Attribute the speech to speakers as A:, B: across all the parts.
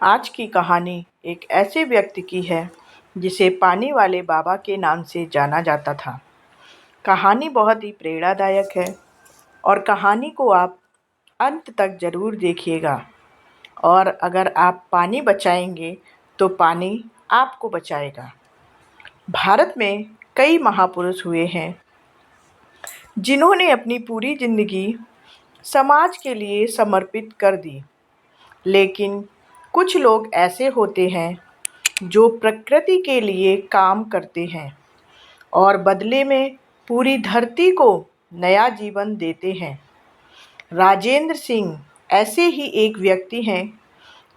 A: आज की कहानी एक ऐसे व्यक्ति की है जिसे पानी वाले बाबा के नाम से जाना जाता था। कहानी बहुत ही प्रेरणादायक है और कहानी को आप अंत तक ज़रूर देखिएगा। और अगर आप पानी बचाएंगे तो पानी आपको बचाएगा। भारत में कई महापुरुष हुए हैं जिन्होंने अपनी पूरी ज़िंदगी समाज के लिए समर्पित कर दी। लेकिन कुछ लोग ऐसे होते हैं जो प्रकृति के लिए काम करते हैं और बदले में पूरी धरती को नया जीवन देते हैं। राजेंद्र सिंह ऐसे ही एक व्यक्ति हैं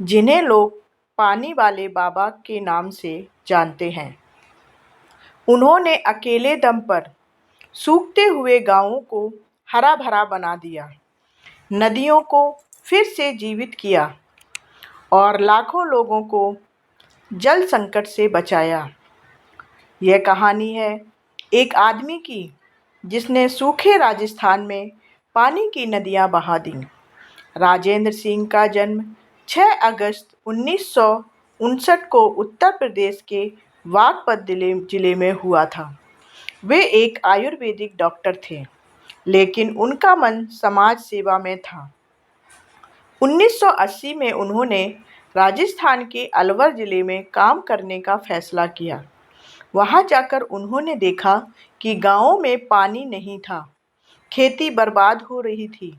A: जिन्हें लोग पानी वाले बाबा के नाम से जानते हैं। उन्होंने अकेले दम पर सूखते हुए गांवों को हरा भरा बना दिया, नदियों को फिर से जीवित किया और लाखों लोगों को जल संकट से बचाया। यह कहानी है एक आदमी की जिसने सूखे राजस्थान में पानी की नदियां बहा दीं। राजेंद्र सिंह का जन्म 6 अगस्त 1959 को उत्तर प्रदेश के बागपत जिले में हुआ था। वे एक आयुर्वेदिक डॉक्टर थे, लेकिन उनका मन समाज सेवा में था। 1980 में उन्होंने राजस्थान के अलवर जिले में काम करने का फैसला किया। वहां जाकर उन्होंने देखा कि गांवों में पानी नहीं था, खेती बर्बाद हो रही थी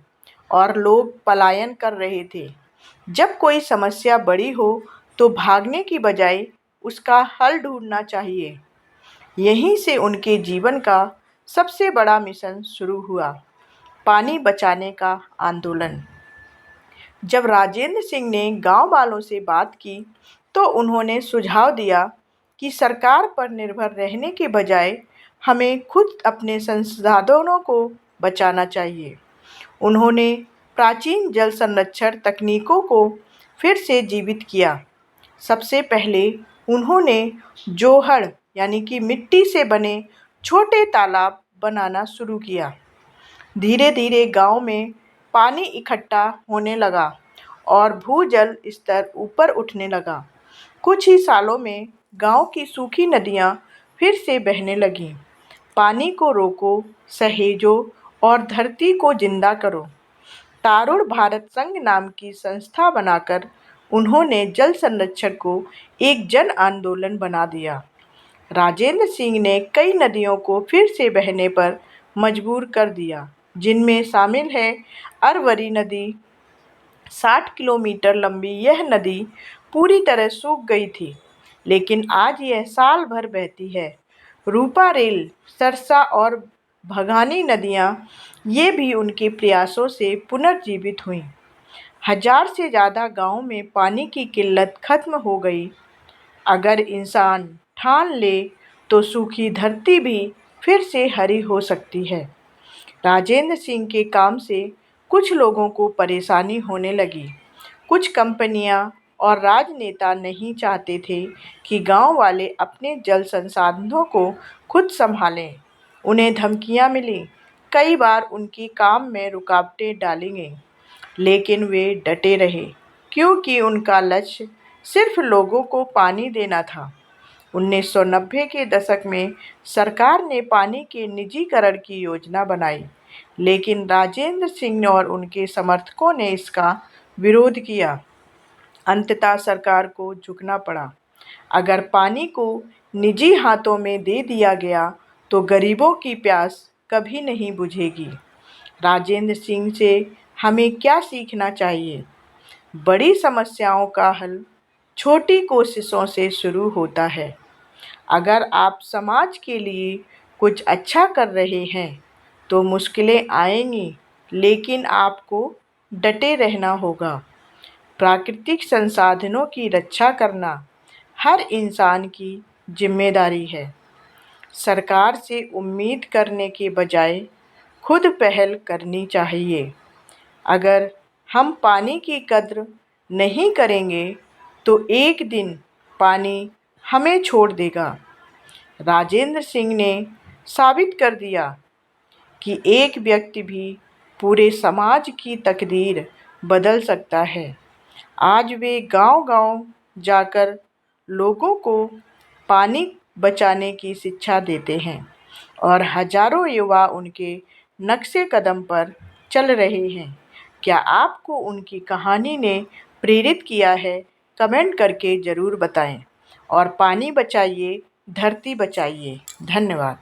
A: और लोग पलायन कर रहे थे। जब कोई समस्या बड़ी हो तो भागने की बजाय उसका हल ढूंढना चाहिए। यहीं से उनके जीवन का सबसे बड़ा मिशन शुरू हुआ, पानी बचाने का आंदोलन। जब राजेंद्र सिंह ने गांव वालों से बात की तो उन्होंने सुझाव दिया कि सरकार पर निर्भर रहने के बजाय हमें खुद अपने संसाधनों को बचाना चाहिए। उन्होंने प्राचीन जल संरक्षण तकनीकों को फिर से जीवित किया। सबसे पहले उन्होंने जोहड़ यानी कि मिट्टी से बने छोटे तालाब बनाना शुरू किया। धीरे धीरे गांव में पानी इकट्ठा होने लगा और भूजल स्तर ऊपर उठने लगा। कुछ ही सालों में गांव की सूखी नदियां फिर से बहने लगीं। पानी को रोको, सहेजो और धरती को जिंदा करो। तारुण भारत संघ नाम की संस्था बनाकर उन्होंने जल संरक्षण को एक जन आंदोलन बना दिया। राजेंद्र सिंह ने कई नदियों को फिर से बहने पर मजबूर कर दिया, जिनमें शामिल है अरवरी नदी। 60 किलोमीटर लंबी यह नदी पूरी तरह सूख गई थी, लेकिन आज यह साल भर बहती है। रूपा रेल, सरसा और भगानी नदियाँ ये भी उनके प्रयासों से पुनर्जीवित हुईं। हजार से ज़्यादा गांवों में पानी की किल्लत खत्म हो गई। अगर इंसान ठान ले तो सूखी धरती भी फिर से हरी हो सकती है। राजेंद्र सिंह के काम से कुछ लोगों को परेशानी होने लगी। कुछ कंपनियां और राजनेता नहीं चाहते थे कि गांव वाले अपने जल संसाधनों को खुद संभालें। उन्हें धमकियां मिली, कई बार उनके काम में रुकावटें डाली गईं, लेकिन वे डटे रहे क्योंकि उनका लक्ष्य सिर्फ लोगों को पानी देना था। 1990 के दशक में सरकार ने पानी के निजीकरण की योजना बनाई, लेकिन राजेंद्र सिंह और उनके समर्थकों ने इसका विरोध किया। अंततः सरकार को झुकना पड़ा। अगर पानी को निजी हाथों में दे दिया गया तो गरीबों की प्यास कभी नहीं बुझेगी। राजेंद्र सिंह से हमें क्या सीखना चाहिए? बड़ी समस्याओं का हल छोटी कोशिशों से शुरू होता है। अगर आप समाज के लिए कुछ अच्छा कर रहे हैं तो मुश्किलें आएंगी, लेकिन आपको डटे रहना होगा। प्राकृतिक संसाधनों की रक्षा करना हर इंसान की जिम्मेदारी है। सरकार से उम्मीद करने के बजाय खुद पहल करनी चाहिए। अगर हम पानी की कद्र नहीं करेंगे तो एक दिन पानी हमें छोड़ देगा। राजेंद्र सिंह ने साबित कर दिया कि एक व्यक्ति भी पूरे समाज की तकदीर बदल सकता है। आज वे गांव-गांव जाकर लोगों को पानी बचाने की शिक्षा देते हैं और हजारों युवा उनके नक्शे कदम पर चल रहे हैं। क्या आपको उनकी कहानी ने प्रेरित किया है? कमेंट करके ज़रूर बताएं और पानी बचाइए, धरती बचाइए। धन्यवाद।